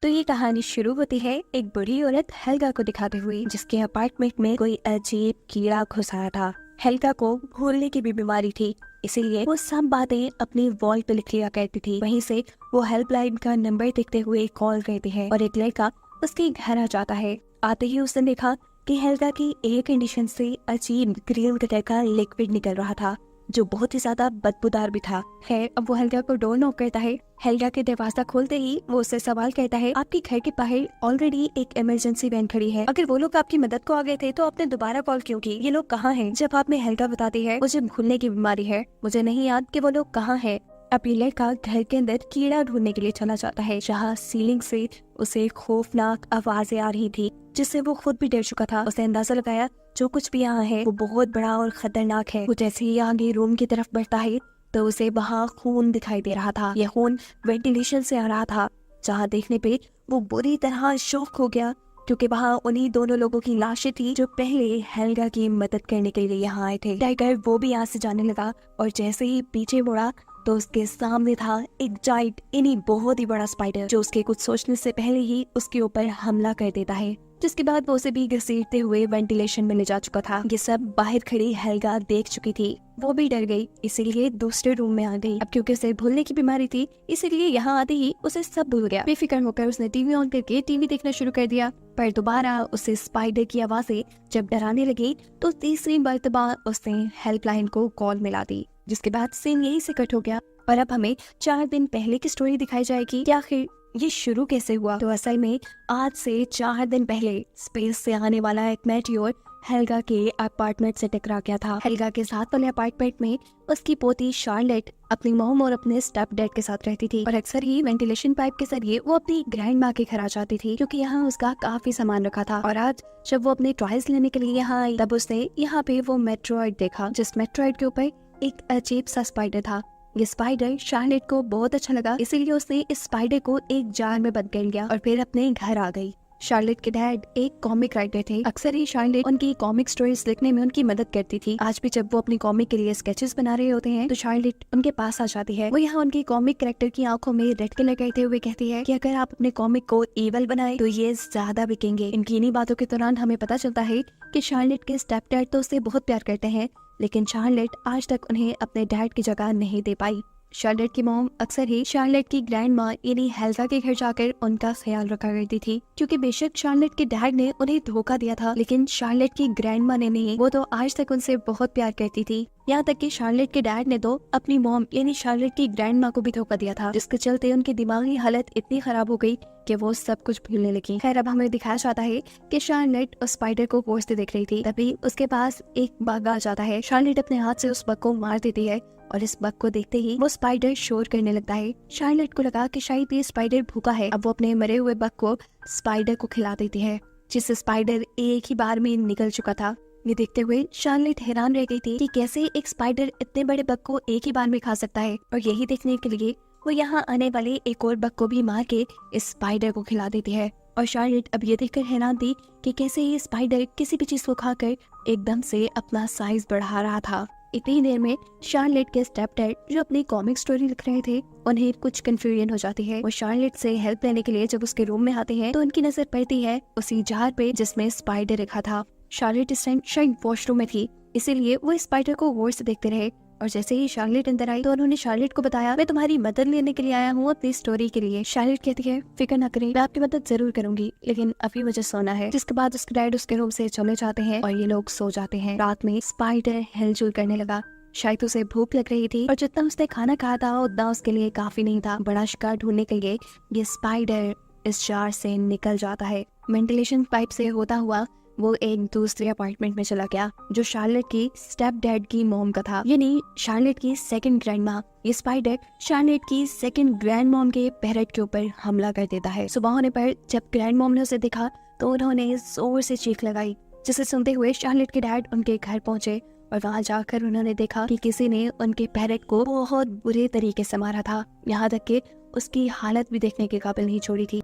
तो ये कहानी शुरू होती है एक बूढ़ी औरत हेल्गा को दिखाते हुए, जिसके अपार्टमेंट में कोई अजीब कीड़ा घुस आया था। हेल्गा को भूलने की भी बीमारी थी, इसीलिए वो सब बातें अपनी वॉल पे लिख लिया करती थी। वहीं से वो हेल्पलाइन का नंबर देखते हुए कॉल करती है और एक लड़का उसके घर आ जाता है। आते ही उसने देखा कि हेल्गा की एयर कंडीशन से अजीब ग्रीन कलर का लिक्विड निकल रहा था, जो बहुत ही ज्यादा बदबूदार भी था। खैर, अब वो हेल्गा को डोर नॉक करता है। हेल्गा के दरवाजा खोलते ही वो उससे सवाल करता है, आपके घर के बाहर ऑलरेडी एक इमरजेंसी वैन खड़ी है, अगर वो लोग आपकी मदद को आ गए थे तो आपने दोबारा कॉल क्यों की? ये लोग कहाँ हैं? जब आप में हेल्गा बताती है मुझे भूलने की बीमारी है, मुझे नहीं याद कि वो लोग कहाँ है। अब ये लड़का घर के अंदर कीड़ा ढूंढने के लिए चला जाता है, जहाँ सीलिंग से उसे खौफनाक आवाजें आ रही थी, जिससे वो खुद भी डर चुका था। उसने अंदाजा लगाया जो कुछ भी यहाँ है वो बहुत बड़ा और खतरनाक है। वो जैसे ही आगे रूम की तरफ बढ़ता है तो उसे वहाँ खून दिखाई दे रहा था। यह खून वेंटिलेशन से आ रहा था, जहाँ देखने पे वो बुरी तरह शॉक हो गया, क्योंकि वहाँ उन्हीं दोनों लोगों की लाशें थी जो पहले हेल्गा की मदद करने के लिए यहाँ आए थे। टाइगर वो भी यहाँ से जाने लगा और जैसे ही पीछे मुड़ा तो उसके सामने था एक जाइंट, इन्हीं बहुत ही बड़ा स्पाइडर, जो उसके कुछ सोचने से पहले ही उसके ऊपर हमला कर देता है, जिसके बाद वो उसे भी घसीटते हुए वेंटिलेशन में ले जा चुका था। ये सब बाहर खड़ी हेल्गा देख चुकी थी। वो भी डर गई, इसीलिए दूसरे रूम में आ गई। अब क्योंकि उसे भूलने की बीमारी थी, इसीलिए यहाँ आते ही उसे सब भूल गया। बेफिक्र होकर उसने टीवी ऑन करके टीवी देखना शुरू कर दिया। पर दोबारा उसे स्पाइडर की आवाजें जब डराने लगी तो तीसरी मर्तबा उसने हेल्पलाइन को कॉल मिला दी, जिसके बाद सीन यही से कट हो गया। और अब हमें 4 दिन पहले की स्टोरी दिखाई जाएगी कि आखिर ये शुरू कैसे हुआ। तो असल में आज से 4 दिन पहले स्पेस से आने वाला एक मेटियोर हेल्गा के अपार्टमेंट से टकरा गया था। हेल्गा के साथ वाले अपार्टमेंट में उसकी पोती शार्लेट अपनी मॉम और अपने स्टेप डैड के साथ रहती थी और अक्सर ही वेंटिलेशन पाइप के जरिए वो अपनी ग्रैंड माँ के घर आ जाती थी, क्योंकि यहाँ उसका काफी सामान रखा था। और आज जब वो अपने टॉयज लेने के लिए यहाँ आई, तब उसने यहाँ पे वो मेट्रॉइड देखा, जिस मेट्रॉइड के ऊपर एक अजीब सा स्पाइडर था। ये स्पाइडर शार्लेट को बहुत अच्छा लगा, इसीलिए उसने इस स्पाइडर को एक जार में बंद कर लिया और फिर अपने घर आ गई। शार्लेट के डैड एक कॉमिक राइटर थे। अक्सर ही शार्लेट उनकी कॉमिक स्टोरीज लिखने में उनकी मदद करती थी। आज भी जब वो अपनी कॉमिक के लिए स्केचेस बना रहे होते हैं तो शार्लेट उनके पास आ जाती है। वो यहाँ उनकी कॉमिक कैरेक्टर की आंखों में रेड कलर करते हुए कहती है कि अगर आप अपने कॉमिक को एवल बनाए तो ये ज्यादा बिकेंगे। इनकी इन्हीं बातों के दौरान हमें पता चलता है कि शार्लेट के स्टेप डैड तो उससे बहुत प्यार करते हैं, लेकिन शार्लेट आज तक उन्हें अपने डैड की जगह नहीं दे पाई। शार्लेट की मॉम अक्सर ही शार्लेट की ग्रैंड माँ यानी हेल्गा के घर जाकर उनका ख्याल रखा करती थी, क्योंकि बेशक शार्लेट के डैड ने उन्हें धोखा दिया था, लेकिन शार्लेट की ग्रैंड माँ ने नहीं। वो तो आज तक उनसे बहुत प्यार करती थी। यहाँ तक कि शार्लेट के डैड ने तो अपनी मॉम यानी शार्लेट की ग्रैंड माँ को भी धोखा दिया था, जिसके चलते उनकी दिमागी हालत इतनी खराब हो गई कि वो सब कुछ भूलने लगी। खैर, अब हमें दिखाया जाता है कि शार्लेट उस स्पाइडर को गौर से देख रही थी, तभी उसके पास एक बग आ जाता है। शार्लेट अपने हाथ से उस बग को मार देती है और इस बग को देखते ही वो स्पाइडर शोर करने लगता है। शार्लेट को लगा कि शायद ये स्पाइडर भूखा है। अब वो अपने मरे हुए बग को स्पाइडर को खिला देती है, जिससे स्पाइडर एक ही बार में निकल चुका था। ये देखते हुए शार्लेट हैरान रह गई थी कि कैसे एक स्पाइडर इतने बड़े बग को एक ही बार में खा सकता है, और यही देखने के लिए वो यहाँ आने वाले एक और बग को भी मार के इस स्पाइडर को खिला देती है। और शार्लेट अब ये देखकर हैरान थी कि कैसे ये स्पाइडर किसी भी चीज को खाकर एकदम से अपना साइज बढ़ा रहा था। इतनी देर में शार्लेट के स्टेप डैड, जो अपनी कॉमिक स्टोरी लिख रहे थे, उन्हें कुछ कंफ्यूजन हो जाती है। वो शार्लेट से हेल्प लेने के लिए जब उसके रूम में आते हैं तो उनकी नजर पड़ती है उसी जार पे जिसमें स्पाइडर रखा था। शार्लेट इस टाइम शायद वॉशरूम में थी, इसीलिए वो स्पाइडर को गौर से देखते रहे। और जैसे ही शार्लेट अंदर आई तो उन्होंने शार्लेट को बताया, मैं तुम्हारी मदद लेने के लिए आया हूँ अपनी स्टोरी के लिए। शार्लेट कहती है, फिक्र न करें, मैं आपकी मदद जरूर करूंगी, लेकिन अभी मुझे सोना है। जिसके बाद उसके डैड उसके रूम से चले जाते हैं और ये लोग सो जाते हैं। रात में स्पाइडर हिलजुल करने लगा, शायद उसे भूख लग रही थी और जितना उसने खाना खाया था उतना उसके लिए काफी नहीं था। बड़ा शिकार ढूंढने के लिए ये स्पाइडर इस जार से निकल जाता है। वेंटिलेशन पाइप से होता हुआ वो एक दूसरे अपार्टमेंट में चला गया, जो शार्लेट की स्टेप डैड की मॉम का था, यानी शार्लेट की सेकंड ग्रैंड माँ। ये स्पाइडर शार्लेट की सेकंड ग्रैंड मॉम के पेरेट के ऊपर हमला कर देता है। सुबह होने पर जब ग्रैंड मॉम ने उसे देखा तो उन्होंने जोर से चीख लगाई, जिसे सुनते हुए शार्लेट के डैड उनके घर पहुंचे और वहाँ जाकर उन्होंने देखा कि किसी ने उनके पैरेट को बहुत बुरे तरीके से मारा था, यहाँ तक कि उसकी हालत भी देखने के काबिल नहीं छोड़ी थी।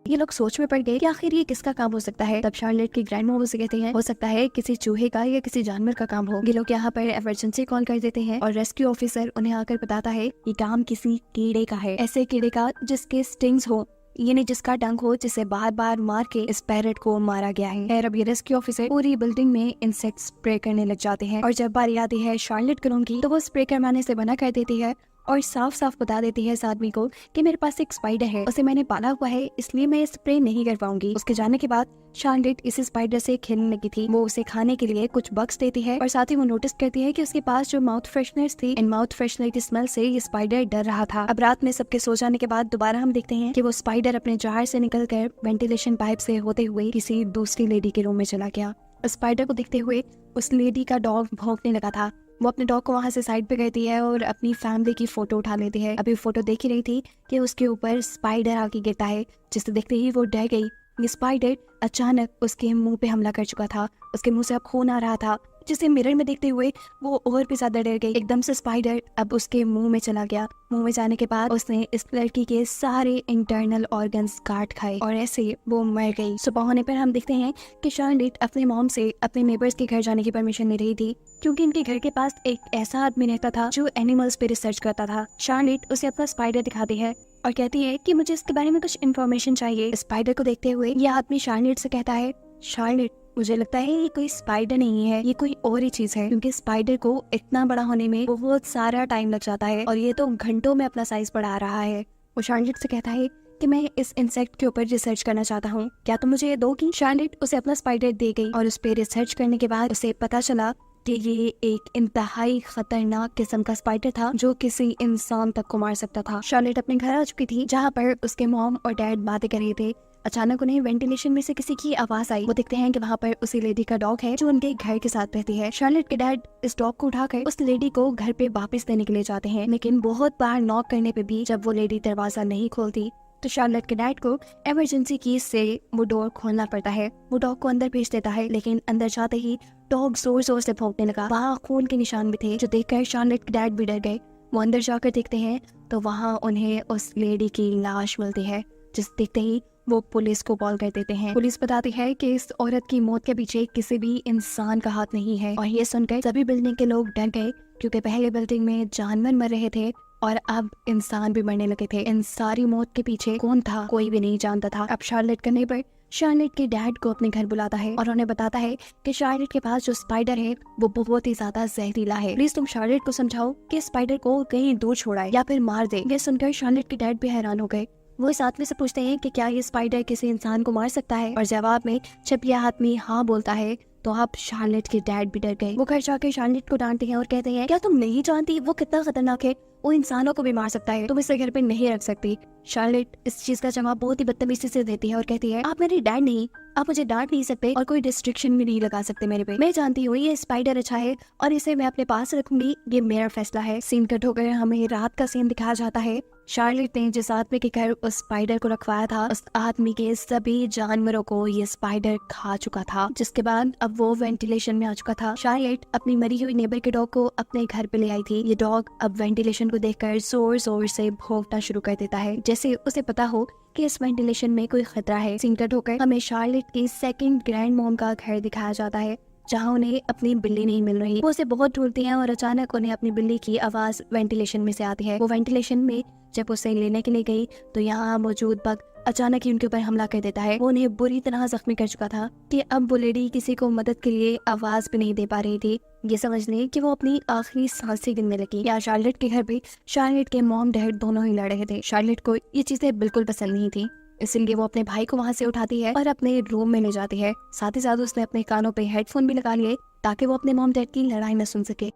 ये लोग सोच में पड़ गए कि आखिर ये किसका काम हो सकता है। तब शार्लेट की ग्रैंड मॉम से कहते हैं हो सकता है किसी चूहे का या किसी जानवर का काम हो। ये लोग यहाँ पर इमरजेंसी कॉल कर देते हैं और रेस्क्यू ऑफिसर उन्हें आकर बताता है ये काम किसी कीड़े का है, ऐसे कीड़े का जिसके स्टिंग्स हो, ये नहीं जिसका डंक हो, जिसे बार बार मार के इस पैरट को मारा गया है। खैर अब ये रेस्क्यू ऑफिसर पूरी बिल्डिंग में इंसेक्ट स्प्रे करने लग जाते हैं और जब बारी आती है शार्लेट करूम की तो वो स्प्रे करवाने से मना कर देती है और साफ साफ बता देती है इस आदमी को कि मेरे पास एक स्पाइडर है, उसे मैंने पाला हुआ है, इसलिए मैं स्प्रे नहीं कर पाऊंगी। उसके जाने के बाद शार्लेट इस स्पाइडर से खेलने लगी थी। वो उसे खाने के लिए कुछ बग्स देती है और साथ ही वो नोटिस करती है कि उसके पास जो माउथ फ्रेशनर्स थी, इन माउथ फ्रेशनर की स्मेल से ये स्पाइडर डर रहा था। अब रात में सबके सो जाने के बाद दोबारा हम देखते हैं कि वो स्पाइडर अपने जार से निकलकर वेंटिलेशन पाइप से होते हुए किसी दूसरी लेडी के रूम में चला गया। स्पाइडर को देखते हुए उस लेडी का डॉग भौंकने लगा था। वो अपने डॉग को वहाँ से साइड पे करती है और अपनी फैमिली की फोटो उठा लेती है। अभी फोटो देख ही रही थी कि उसके ऊपर स्पाइडर आके गिरता है, जिसे देखते ही वो डर गई। ये स्पाइडर अचानक उसके मुंह पे हमला कर चुका था। उसके मुंह से अब खून आ रहा था, जिसे मिरर में देखते हुए वो और भी ज्यादा डर गई। एकदम से स्पाइडर अब उसके मुंह में चला गया। मुंह में जाने के बाद उसने इस लड़की के सारे इंटरनल ऑर्गन्स काट खाए और ऐसे वो मर गई। सुबह होने पर हम देखते हैं कि शार्लेट अपने मॉम से अपने नेबर्स के घर जाने की परमिशन ले रही थी, क्योंकि इनके घर के पास एक ऐसा आदमी रहता था जो एनिमल्स पे रिसर्च करता था। शार्लेट उसे अपना स्पाइडर दिखाती है और कहती है कि मुझे इसके बारे में कुछ इन्फॉर्मेशन चाहिए। स्पाइडर को देखते हुए यह आदमी शार्लेट से कहता है, शार्लेट मुझे लगता है ये कोई स्पाइडर नहीं है, ये कोई और ही चीज है, क्योंकि स्पाइडर को इतना बड़ा होने में बहुत सारा टाइम लग जाता है और ये तो घंटों में अपना साइज बढ़ा रहा है। वो शार्लेट से कहता है कि मैं इस इंसेक्ट के ऊपर रिसर्च करना चाहता हूँ, क्या तुम मुझे ये दोगी? शार्लेट उसे अपना स्पाइडर दे गई और उस पर रिसर्च करने के बाद उसे पता चला कि ये एक इंतहाई खतरनाक किस्म का स्पाइडर था जो किसी इंसान तक को मार सकता था। शार्लेट अपने घर आ चुकी थी जहाँ पर उसके मॉम और डैड बातें कर रहे थे। अचानक उन्हें वेंटिलेशन में से किसी की आवाज आई। वो देखते हैं कि वहाँ पर उसी लेडी का डॉग है जो उनके घर के साथ रहती है। शार्लेट के डैड इस डॉग को उठाकर उस लेडी को घर पे वापस देने के लिए जाते हैं, लेकिन बहुत बार नॉक करने पे भी जब वो लेडी दरवाजा नहीं खोलती तो शार्लेट के डैड को इमरजेंसी की से वो डोर खोलना पड़ता है। वो डॉग को अंदर भेज देता है, लेकिन अंदर जाते ही डॉग जोर जोर से भौंकने लगा। वहाँ खून के निशान भी थे, जो देखकर शार्लेट के डैड भी डर गए। वो अंदर जाकर देखते हैं तो वहाँ उन्हें उस लेडी की लाश मिलती है, जिस देखते ही वो पुलिस को कॉल कर देते हैं। पुलिस बताती है कि इस औरत की मौत के पीछे किसी भी इंसान का हाथ नहीं है। और ये सुनकर सभी बिल्डिंग के लोग डर गए, क्योंकि पहले बिल्डिंग में जानवर मर रहे थे और अब इंसान भी मरने लगे थे। इन सारी मौत के पीछे कौन था कोई भी नहीं जानता था। अब शार्लेट का नेबर शार्लेट के डैड को अपने घर बुलाता है और उन्हें बताता है कि शार्लेट के पास जो स्पाइडर है वो बहुत ही ज्यादा जहरीला है। प्लीज तुम शार्लेट को समझाओ कि स्पाइडर को कहीं दूर छोड़ाए या फिर मार दे। ये सुनकर शार्लेट के डैड भी हैरान हो गए। वो इस आदमी से पूछते हैं कि क्या ये स्पाइडर किसी इंसान को मार सकता है, और जवाब में जब यह आदमी हाँ बोलता है तो अब शार्लेट के डैड भी डर गए। वो घर जाकर शार्लेट को डांटते हैं और कहते हैं क्या तुम नहीं जानती वो कितना खतरनाक है, वो इंसानों को भी मार सकता है, तुम इसे घर पे नहीं रख सकती। शार्लेट इस चीज का जवाब बहुत ही बदतमीजी से देती है और कहती है आप मेरे डैड नहीं, आप मुझे डांट नहीं सकते और कोई रिस्ट्रिक्शन भी नहीं लगा सकते मेरे पे। मैं जानती हूँ ये स्पाइडर अच्छा है और इसे मैं अपने पास रखूंगी, ये मेरा फैसला है। सीन कट होकर हमें रात का सीन दिखाया जाता है। शार्लेट ने जिस आदमी के घर उस स्पाइडर को रखवाया था, उस आदमी के सभी जानवरों को ये स्पाइडर खा चुका था, जिसके बाद अब वो वेंटिलेशन में आ चुका था। शार्लेट अपनी मरी हुई नेबर के डॉग को अपने घर पे ले आई थी। ये डॉग अब वेंटिलेशन को देखकर जोर जोर से भौंकना शुरू कर देता है, जैसे उसे पता हो कि इस वेंटिलेशन में कोई खतरा है। सीन कट होकर हमें शार्लेट की सेकंड ग्रैंड मॉम का घर दिखाया जाता है, जहाँ उन्हें अपनी बिल्ली नहीं मिल रही। वो उसे बहुत ढूंढती हैं और अचानक उन्हें अपनी बिल्ली की आवाज वेंटिलेशन में से आती है। वो वेंटिलेशन में जब उसे लेने के लिए गई तो यहाँ मौजूद बग अचानक ही उनके ऊपर हमला कर देता है। वो उन्हें बुरी तरह जख्मी कर चुका था कि अब वो लेडी किसी को मदद के लिए आवाज भी नहीं दे पा रही थी। ये समझ लें कि वो अपनी आखिरी सांसें गिनने लगी। यहाँ शार्लेट के घर पे शार्लेट के मॉम डैड दोनों ही लड़ रहे थे। शार्लेट को ये चीजें बिल्कुल पसंद नहीं थी, इसलिए वो अपने भाई को वहाँ से उठाती है और अपने रूम में ले जाती है। साथ ही साथ उसने अपने कानों पे हेडफोन भी लगा लिए ताकि वो अपने मॉम डैड की लड़ाई न सुन सके।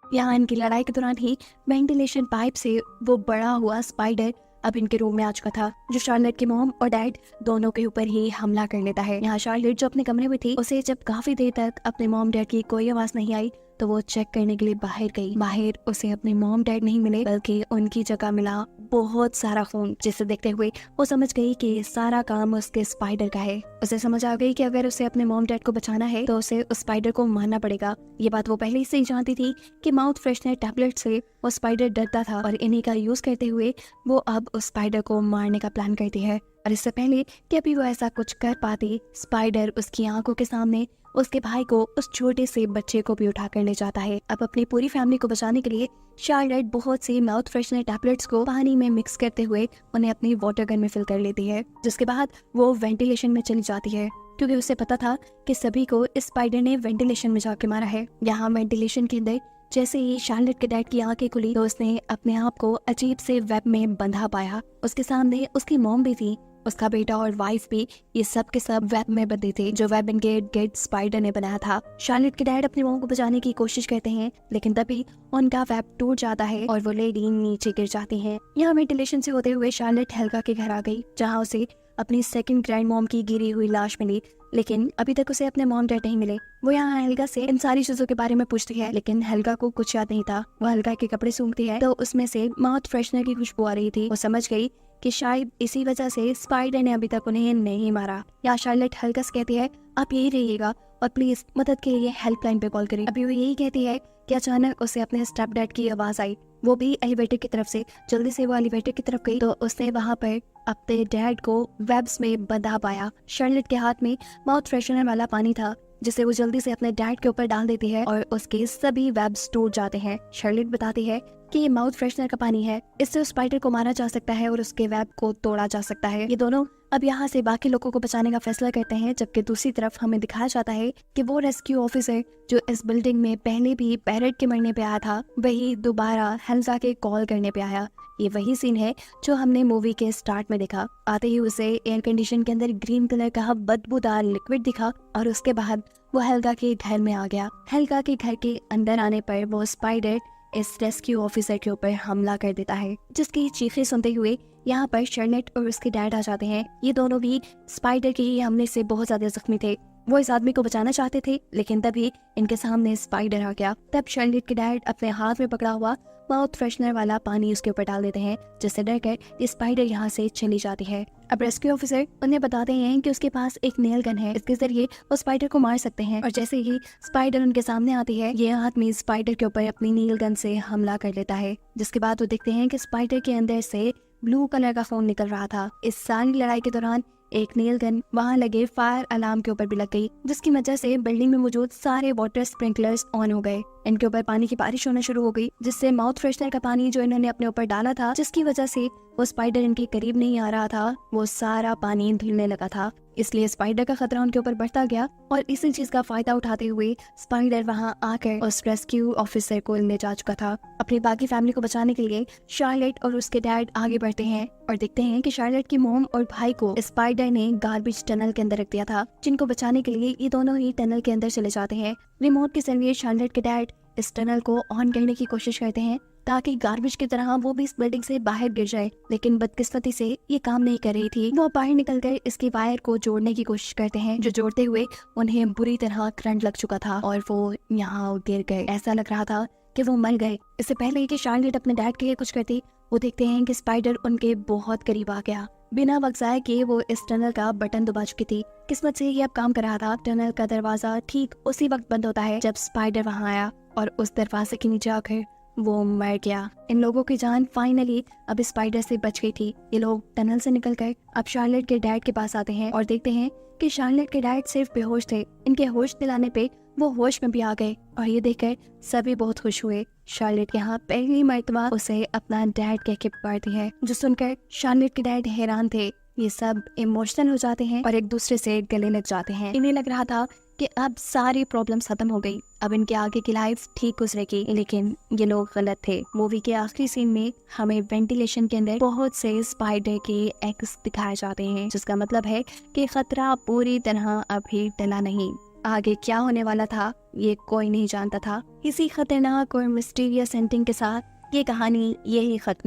यहाँ इनकी लड़ाई के दौरान ही वेंटिलेशन पाइप से वो बड़ा हुआ स्पाइडर अब इनके रूम में आ चुका था, जो शार्लेट के मॉम और डैड दोनों के ऊपर ही हमला कर लेता है। यहाँ शार्लेट जो अपने कमरे में थी, उसे जब काफी देर तक अपने मॉम डैड की कोई आवाज नहीं आई तो वो चेक करने के लिए बाहर गई। बाहर उसे अपने मॉम डैड नहीं मिले, बल्कि उनकी जगह मिला बहुत सारा खून, जिसे देखते हुए वो समझ गई कि ये सारा काम उसके स्पाइडर का है। उसे समझ आ गई कि अगर उसे अपने मॉम डैड को बचाना है तो उसे उस स्पाइडर को मारना पड़ेगा। ये बात वो पहले से ही जानती थी कि माउथ फ्रेशनर टैबलेट से वो स्पाइडर डरता था और इन्हीं का यूज करते हुए वो अब उस स्पाइडर को मारने का प्लान करती है। और इससे पहले कि अभी वो ऐसा कुछ कर पाती, स्पाइडर उसकी आंखों के सामने उसके भाई को, उस छोटे से बच्चे को भी उठा कर ले जाता है। अब अपनी पूरी फैमिली को बचाने के लिए शार्लेट बहुत सी माउथ फ्रेशनर टैबलेट्स को पानी में मिक्स करते हुए उन्हें अपनी वाटर गन में फिल कर लेती है, जिसके बाद वो वेंटिलेशन में चली जाती है, क्योंकि उसे पता था कि सभी को इस स्पाइडर ने वेंटिलेशन में जाके मारा है। यहाँ वेंटिलेशन के अंदर जैसे ही शार्लेट के डैड की आंखें खुली तो उसने अपने आप को अजीब से वेब में बंधा पाया। उसके सामने उसकी मॉम भी थी, उसका बेटा और वाइफ भी, ये सब के सब वेब में बंधे थे, जो वेब इनके डेड स्पाइडर ने बनाया था। शार्लेट के डैड अपनी मॉम को बचाने की कोशिश करते हैं, लेकिन तभी उनका वेब टूट जाता है और वो लेडी नीचे गिर जाती हैं। यहाँ वेंटिलेशन से होते हुए शार्लेट हेल्गा के घर आ गई, जहाँ उसे अपनी सेकंड ग्रैंड मॉम की गिरी हुई लाश मिली, लेकिन अभी तक उसे अपने मॉम डैड नहीं मिले। वो यहाँ हेल्गा से इन सारी चीजों के बारे में पूछती है, लेकिन हेल्गा को कुछ याद नहीं था। वो हेल्गा के कपड़े सूंघती है तो उसमें से माउथ फ्रेशनर की खुशबू आ रही थी। वो समझ गई कि शायद इसी वजह से स्पाइडर ने अभी तक उन्हें नहीं मारा। या शार्लेट हेल्गा से कहती है, आप यही रहिएगा और प्लीज मदद के लिए हेल्पलाइन पे कॉल करें। अभी वो यही कहती है कि अचानक उसे अपने स्टेप डैड की आवाज आई। वो भी एलिवेटर की तरफ से जल्दी से वो एलिवेटर की तरफ गई तो उसने वहाँ पर अपने डैड को वेब्स में बंधा पाया। शार्लेट के हाथ में माउथ फ्रेशनर वाला पानी था, जिसे वो जल्दी से अपने डैड के ऊपर डाल देती है और उसके सभी वेब्स टूट जाते हैं। शार्लेट बताती है कि ये माउथ फ्रेशनर का पानी है, इससे उस स्पाइडर को मारा जा सकता है और उसके वेब को तोड़ा जा सकता है। ये दोनों अब यहाँ से बाकी लोगों को बचाने का फैसला करते हैं, जबकि दूसरी तरफ हमें दिखाया जाता है कि वो रेस्क्यू ऑफिसर जो इस बिल्डिंग में पहले भी पैरेट के मरने पे आया था, वही दोबारा हेल्गा के कॉल करने पे आया। ये वही सीन है जो हमने मूवी के स्टार्ट में देखा। आते ही उसे एयर कंडीशन के अंदर ग्रीन कलर का बदबूदार लिक्विड दिखा और उसके बाद वो हेल्गा के घर में आ गया। हेल्गा के घर के अंदर आने पर वो स्पाइडर इस रेस्क्यू ऑफिसर के ऊपर हमला कर देता है, जिसकी चीखें सुनते हुए यहाँ पर शार्लेट और उसके डैड आ जाते हैं। ये दोनों भी स्पाइडर के ही हमले से बहुत ज्यादा जख्मी थे। वो इस आदमी को बचाना चाहते थे, लेकिन तभी इनके सामने स्पाइडर आ गया। तब शार्लेट के डैड अपने हाथ में पकड़ा हुआ माउथ फ्रेशनर वाला पानी उसके ऊपर डाल देते हैं, जिससे डरकर ये स्पाइडर यहाँ से चली जाती है। अब रेस्क्यू ऑफिसर उन्हें बताते हैं कि उसके पास एक नेल गन है, इसके जरिए वो स्पाइडर को मार सकते हैं। और जैसे ही स्पाइडर उनके सामने आती है, ये आदमी स्पाइडर के ऊपर अपनी नेल गन से हमला कर लेता है, जिसके बाद वो देखते हैं कि स्पाइडर के अंदर से ब्लू कलर का खून निकल रहा था। इस सारी लड़ाई के दौरान एक नेल गन वहाँ लगे फायर अलार्म के ऊपर भी लग गई, जिसकी वजह से बिल्डिंग में मौजूद सारे वाटर स्प्रिंकलर्स ऑन हो गए। इनके ऊपर पानी की बारिश होना शुरू हो गई, जिससे माउथ फ्रेशनर का पानी जो इन्होंने अपने ऊपर डाला था, जिसकी वजह से वो स्पाइडर इनके करीब नहीं आ रहा था, वो सारा पानी धुलने लगा था। इसलिए स्पाइडर का खतरा उनके ऊपर बढ़ता गया और इसी चीज का फायदा उठाते हुए स्पाइडर वहां आकर उस रेस्क्यू ऑफिसर को ले जा चुका था। अपनी बाकी फैमिली को बचाने के लिए शार्लेट और उसके डैड आगे बढ़ते हैं और देखते हैं कि शार्लेट की मॉम और भाई को स्पाइडर ने गार्बेज टनल के अंदर रख दिया था, जिनको बचाने के लिए ये दोनों ही टनल के अंदर चले जाते हैं। रिमोट के जरिए शार्लेट के डैड इस टनल को ऑन करने की कोशिश करते हैं ताकि गार्बेज की तरह वो भी इस बिल्डिंग से बाहर गिर जाए, लेकिन बदकिस्मती से ये काम नहीं कर रही थी। वो बाहर निकलकर इसकी वायर को जोड़ने की कोशिश करते हैं, जो जोड़ते हुए उन्हें बुरी तरह करंट लग चुका था और वो यहाँ गिर गए। ऐसा लग रहा था कि वो मर गए। इससे पहले कि शार्लेट अपने डैड के लिए कुछ करती, वो देखते हैं कि स्पाइडर उनके बहुत करीब आ गया। बिना वक्त जाए कि वो इस टनल का बटन दबा चुकी थी। किस्मत से ये अब काम कर रहा था। टनल का दरवाजा ठीक उसी वक्त बंद होता है जब स्पाइडर वहाँ आया और उस दरवाजे के नीचे आकर वो मर गया। इन लोगों की जान फाइनली अब स्पाइडर से बच गई थी। ये लोग टनल से निकल कर अब शार्लेट के डैड के पास आते हैं और देखते हैं कि शार्लेट के डैड सिर्फ बेहोश थे। इनके होश दिलाने पे वो होश में भी आ गए और ये देखकर सभी बहुत खुश हुए। शार्लेट यहाँ पहली मर्तबा उसे अपना डैड कह के पुकारती है, जो सुनकर शार्लेट के डैड हैरान थे। ये सब इमोशनल हो जाते हैं और एक दूसरे से गले लग जाते हैं। इन्हें लग रहा था कि अब सारी प्रॉब्लम्स खत्म हो गई, अब इनके आगे की लाइफ ठीक गुजरेगी, लेकिन ये लोग गलत थे। मूवी के आखिरी सीन में हमें वेंटिलेशन के अंदर बहुत से स्पाइडर के एग्स दिखाए जाते हैं, जिसका मतलब है कि खतरा पूरी तरह अभी टला नहीं। आगे क्या होने वाला था ये कोई नहीं जानता था। इसी खतरनाक और मिस्टीरियस एंडिंग के साथ ये कहानी यही खत्म